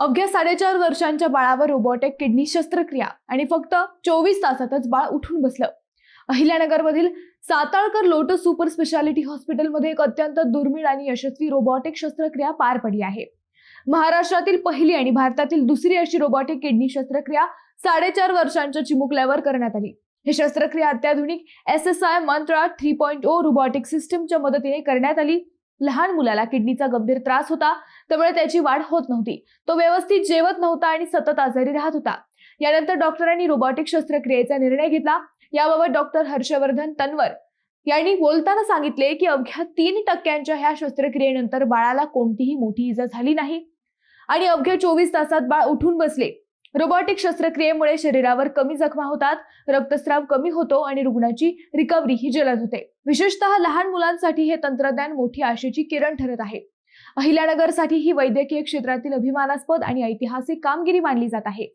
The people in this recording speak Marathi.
अवघ्या 4.5 वर्षांच्या बाळावर रोबोटिक किडनी शस्त्रक्रिया आणि फक्त 24 तासातच बाळ उठून बसलं। अहिल्यानगरमधील साताळकर लोटस सुपर स्पेशालिटी हॉस्पिटलमध्ये एक अत्यंत दुर्मिळ आणि यशस्वी रोबोटिक शस्त्रक्रिया पार पडली आहे। महाराष्ट्रातील पहिली आणि भारतातील दुसरी अशी रोबोटिक किडनी शस्त्रक्रिया 4.5 वर्षांच्या चिमुकल्यावर करण्यात आली। ही शस्त्रक्रिया अत्याधुनिक SSI मंत्रा 3.0 रोबोटिक सिस्टमच्या मदतीने करण्यात आली। लहान मुलाला किडनीचा गंभीर त्रास होता, त्यामुळे त्याची वाढ होत नव्हती। तो व्यवस्थित जेवत नव्हता आणि सतत आजारी राहत होता। यानंतर डॉक्टरांनी रोबोटिक शस्त्रक्रियेचा निर्णय घेतला। याबाबत डॉक्टर हर्षवर्धन तन्वर यांनी बोलताना सांगितले की अवघ्या 3% ह्या शस्त्रक्रियेनंतर बाळाला कोणतीही मोठी इजा झाली नाही आणि अवघ्या 24 तासात बाळ उठून बसले। रोबोटिक शस्त्रक्रियेमुळे शरीरावर कमी जखमा होतात, रक्तस्राव कमी होतो आणि रुग्णाची रिकव्हरी ही जलद होते। विशेषतः लहान मुलांसाठी हे तंत्रज्ञान मोठी आशेची किरण ठरत आहे। अहिल्यानगरसाठी ही वैद्यकीय क्षेत्रातील अभिमानास्पद आणि ऐतिहासिक कामगिरी मानली जात आहे।